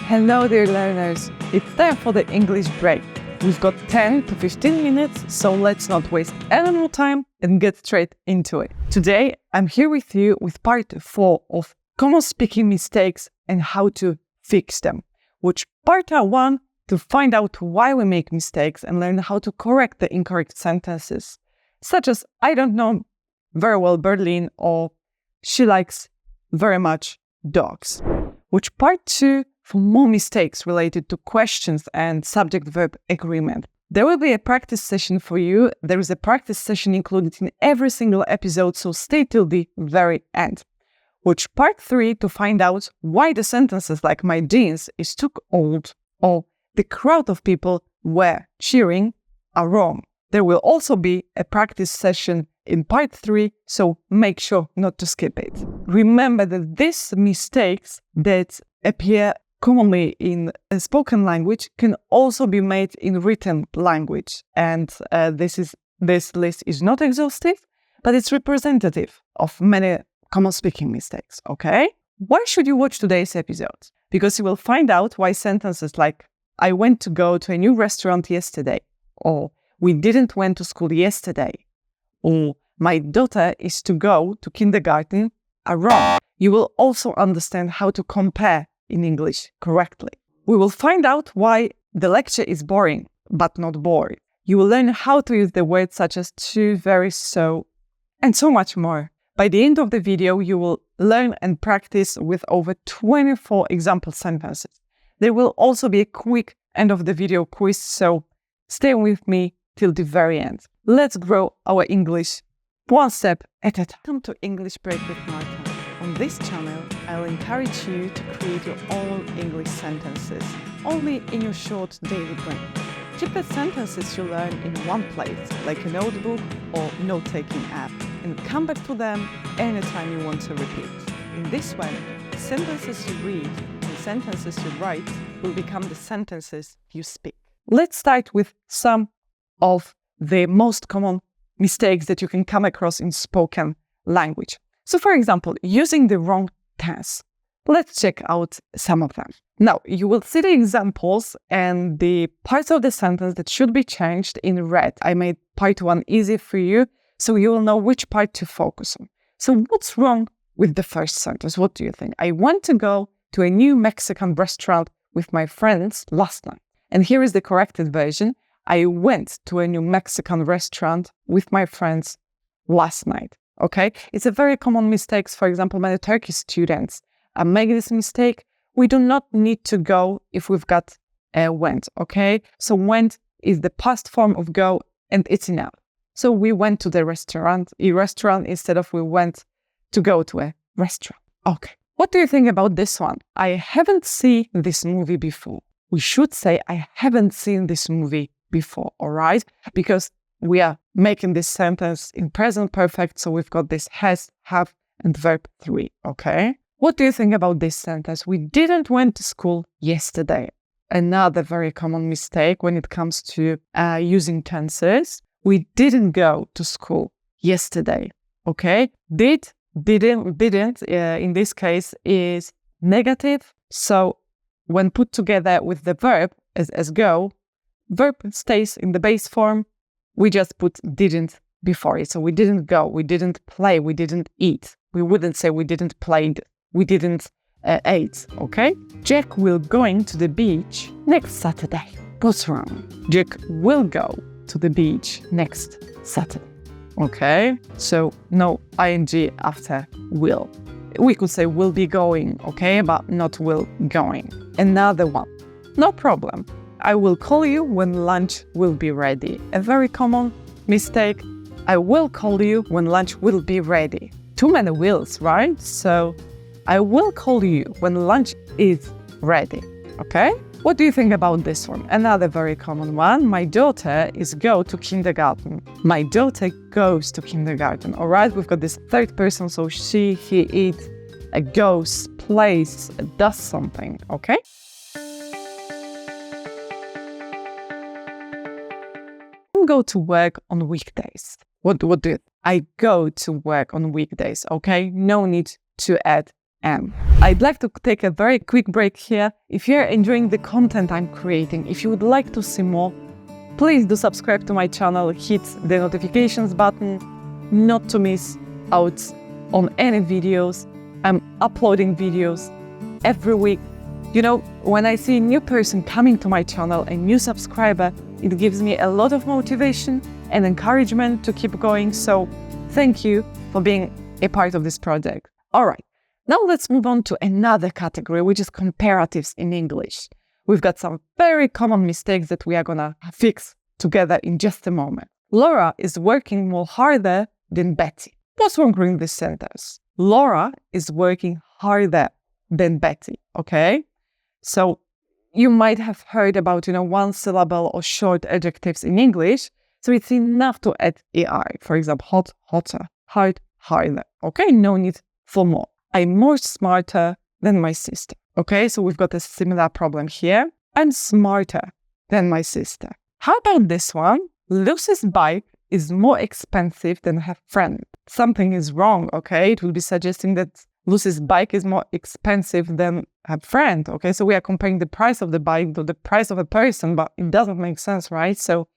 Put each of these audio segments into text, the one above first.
Hello dear learners, it's time for the English break. We've got 10 to 15 minutes, so let's not waste any more time and get straight into it. Today, I'm here with you with part 4 of common speaking mistakes and how to fix them, which part 1 to find out why we make mistakes and learn how to correct the incorrect sentences, such as I don't know very well Berlin or she likes very much dogs, which part 2 for more mistakes related to questions and subject-verb agreement. There will be a practice session for you. There is a practice session included in every single episode, so stay till the very end. Which part 3 to find out why the sentences like my jeans is too old or the crowd of people were cheering are wrong. There will also be a practice session in part 3, so make sure not to skip it. Remember that these mistakes that appear commonly in a spoken language can also be made in written language. And this list is not exhaustive, but it's representative of many common speaking mistakes, okay? Why should you watch today's episode? Because you will find out why sentences like, I went to go to a new restaurant yesterday, or we didn't went to school yesterday, or my daughter is to go to kindergarten are wrong. You will also understand how to compare in English correctly. We will find out why the lecture is boring, but not bored. You will learn how to use the words such as to, very, so, and so much more. By the end of the video, you will learn and practice with over 24 example sentences. There will also be a quick end of the video quiz, so stay with me till the very end. Let's grow our English one step at a time. Welcome to English Break with Marta. On this channel, I'll encourage you to create your own English sentences, only in your short daily break. Keep the sentences you learn in one place, like a notebook or note-taking app, and come back to them anytime you want to repeat. In this way, the sentences you read and sentences you write will become the sentences you speak. Let's start with some of the most common mistakes that you can come across in spoken language. So, for example, using the wrong tense. Let's check out some of them. Now, you will see the examples and the parts of the sentence that should be changed in red. I made part 1 easy for you, so you will know which part to focus on. So what's wrong with the first sentence? What do you think? I want to go to a new Mexican restaurant with my friends last night. And here is the corrected version. I went to a new Mexican restaurant with my friends last night. Okay, it's a very common mistake. For example, many Turkish students make this mistake. We do not need to go if we've got went. Okay, so went is the past form of go, and it's enough. So we went to the restaurant, instead of we went to go to a restaurant. Okay, what do you think about this one? I haven't seen this movie before. We should say I haven't seen this movie before. All right, because we are making this sentence in present perfect, so we've got this has, have, and verb 3, okay? What do you think about this sentence? We didn't went to school yesterday. Another very common mistake when it comes to using tenses. We didn't go to school yesterday, okay? Didn't, in this case is negative, so when put together with the verb as go, verb stays in the base form. We just put didn't before it. So we didn't go, we didn't play, we didn't eat. We wouldn't say we didn't play, we didn't eat, okay? Jack will going to the beach next Saturday. What's wrong? Jack will go to the beach next Saturday, okay? So no ing after will. We could say will be going, okay? But not will going. Another one, no problem. I will call you when lunch will be ready. A very common mistake. I will call you when lunch will be ready. Too many wills, right? So I will call you when lunch is ready. Okay? What do you think about this one? Another very common one. My daughter is go to kindergarten. My daughter goes to kindergarten. All right? We've got this third person. So she, he, it, goes, plays, does something. Okay? Go to work on weekdays. What do I go to work on weekdays? Okay, no need to add am. I'd like to take a very quick break here. If you're enjoying the content I'm creating, if you would like to see more, please do subscribe to my channel, hit the notifications button, not to miss out on any videos. I'm uploading videos every week. You know, when I see a new person coming to my channel, a new subscriber, it gives me a lot of motivation and encouragement to keep going. So thank you for being a part of this project. All right, now let's move on to another category, which is comparatives in English. We've got some very common mistakes that we are gonna fix together in just a moment. Laura is working more harder than Betty. What's wrong with this sentence? Laura is working harder than Betty, okay? So you might have heard about, one syllable or short adjectives in English. So it's enough to add ER. For example, hot, hotter, hard, harder. Okay, no need for more. I'm more smarter than my sister. Okay, so we've got a similar problem here. I'm smarter than my sister. How about this one? Lucy's bike is more expensive than her friend. Something is wrong, okay? It will be suggesting that Lucy's bike is more expensive than her friend, okay? So we are comparing the price of the bike to the price of a person, but it doesn't make sense, right? So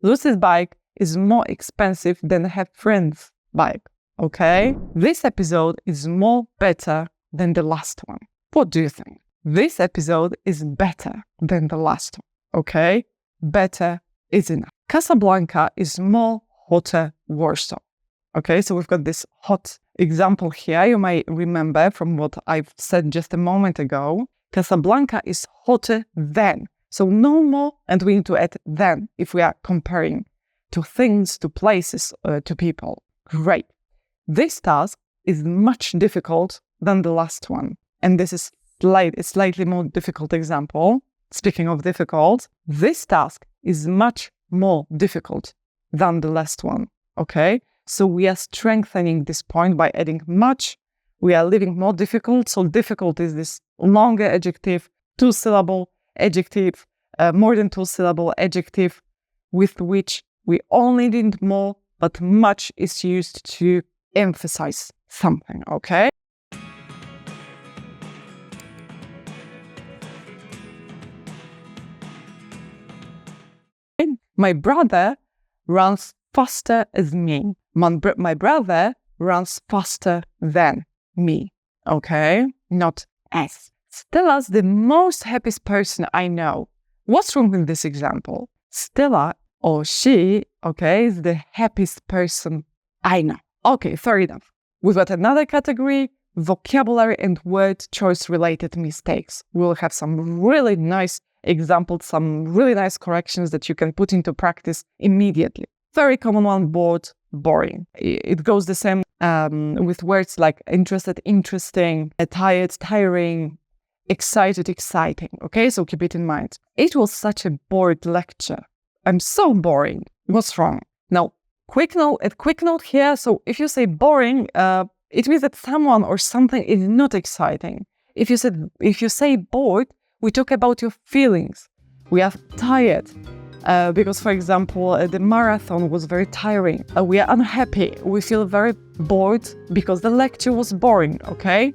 Lucy's bike is more expensive than her friend's bike, okay? This episode is more better than the last one. What do you think? This episode is better than the last one, okay? Better is enough. Casablanca is more hotter Warsaw. Okay, so we've got this hot example here. You might remember from what I've said just a moment ago. Casablanca is hotter than. So no more, and we need to add than if we are comparing to things, to places, to people. Great. This task is much difficult than the last one. And this is a slightly more difficult example. Speaking of difficult, this task is much more difficult than the last one. Okay? So we are strengthening this point by adding much. We are leaving more difficult. So difficult is this longer adjective, two-syllable adjective, more than two-syllable adjective with which we only need more, but much is used to emphasize something, okay? My brother runs faster as me. My brother runs faster than me, okay? Not as. Stella's the most happiest person I know. What's wrong with this example? Stella or she, okay, is the happiest person I know. Okay, fair enough. We've got another category, vocabulary and word choice related mistakes. We'll have some really nice examples, some really nice corrections that you can put into practice immediately. Very common one, bored, boring. It goes the same with words like interested, interesting, tired, tiring, excited, exciting. Okay, so keep it in mind. It was such a bored lecture. I'm so boring. What's wrong? Now, quick note here. So if you say boring, it means that someone or something is not exciting. If you say bored, we talk about your feelings. We are tired. Because, for example, the marathon was very tiring. We are unhappy. We feel very bored because the lecture was boring, okay?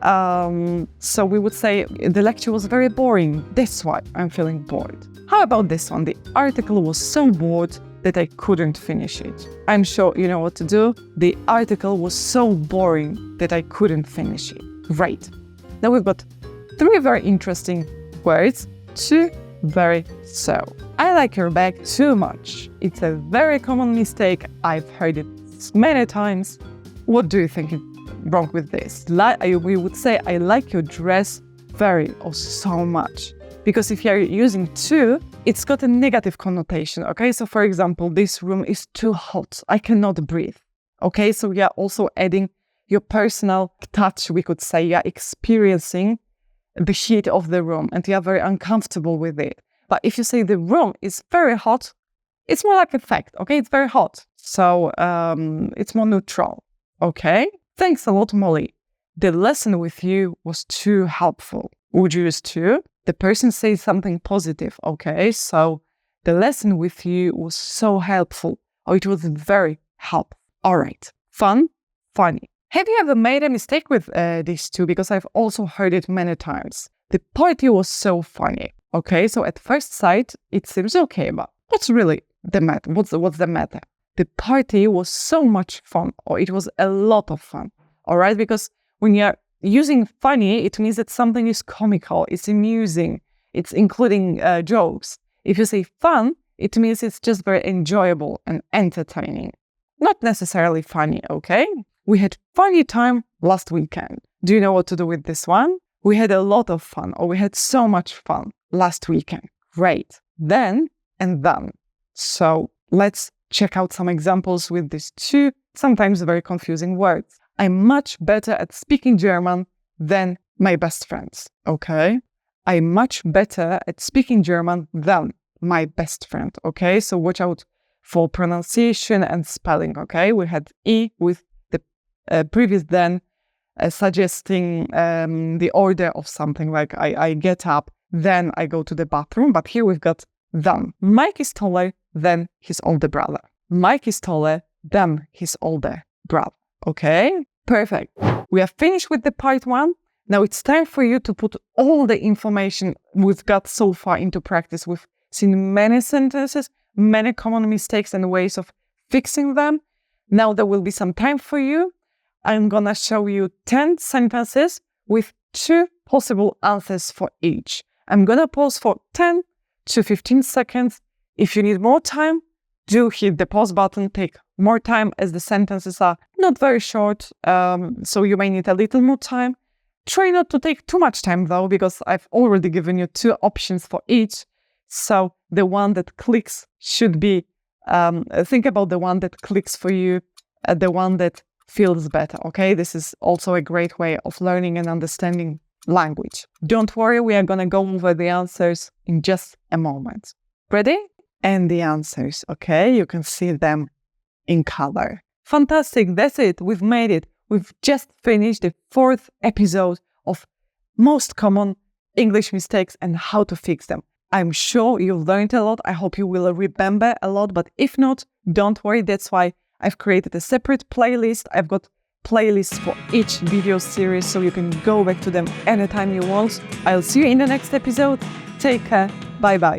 So we would say the lecture was very boring. That's why I'm feeling bored. How about this one? The article was so bored that I couldn't finish it. I'm sure you know what to do. The article was so boring that I couldn't finish it. Great. Now we've got 3 very interesting words, 2 very so. I like your bag too much. It's a very common mistake. I've heard it many times. What do you think is wrong with this? We would say, I like your dress very or so much. Because if you're using too, it's got a negative connotation, okay? So for example, this room is too hot. I cannot breathe, okay? So we are also adding your personal touch, we could say. You're experiencing the heat of the room and you are very uncomfortable with it. But if you say the room is very hot, it's more like a fact, okay? It's very hot. So it's more neutral, okay? Thanks a lot, Molly. The lesson with you was too helpful. Would you use too? The person says something positive, okay? So the lesson with you was so helpful, or it was very helpful. All right. Fun, funny. Have you ever made a mistake with these two? Because I've also heard it many times. The party was so funny. Okay, so at first sight, it seems okay, but what's really the matter? What's the matter? The party was so much fun, or it was a lot of fun. All right, because when you're using funny, it means that something is comical, it's amusing, it's including jokes. If you say fun, it means it's just very enjoyable and entertaining. Not necessarily funny, okay? We had funny time last weekend. Do you know what to do with this one? We had a lot of fun, or we had so much fun last weekend. Great. Then and done. So let's check out some examples with these two, sometimes very confusing words. I'm much better at speaking German than my best friends, okay? I'm much better at speaking German than my best friend, okay? So watch out for pronunciation and spelling, okay? We had E with the previous then suggesting the order of something, like I get up, then I go to the bathroom, but here we've got than. Mike is taller than his older brother. Mike is taller than his older brother. Okay, perfect. We are finished with the part 1. Now it's time for you to put all the information we've got so far into practice. We've seen many sentences, many common mistakes and ways of fixing them. Now there will be some time for you. I'm gonna show you 10 sentences with 2 possible answers for each. I'm gonna pause for 10 to 15 seconds. If you need more time, do hit the pause button, take more time, as the sentences are not very short, so you may need a little more time. Try not to take too much time though, because I've already given you 2 options for each. So the one that clicks should be, think about the one that clicks for you, the one that feels better, okay? This is also a great way of learning and understanding language. Don't worry, we are gonna go over the answers in just a moment. Ready? And the answers, okay? You can see them in color. Fantastic, that's it. We've made it. We've just finished the 4th episode of most common English mistakes and how to fix them. I'm sure you learned a lot. I hope you will remember a lot, but if not, don't worry. That's why I've created a separate playlist. I've got playlists for each video series, so you can go back to them anytime you want. I'll see you in the next episode. Take care. Bye-bye.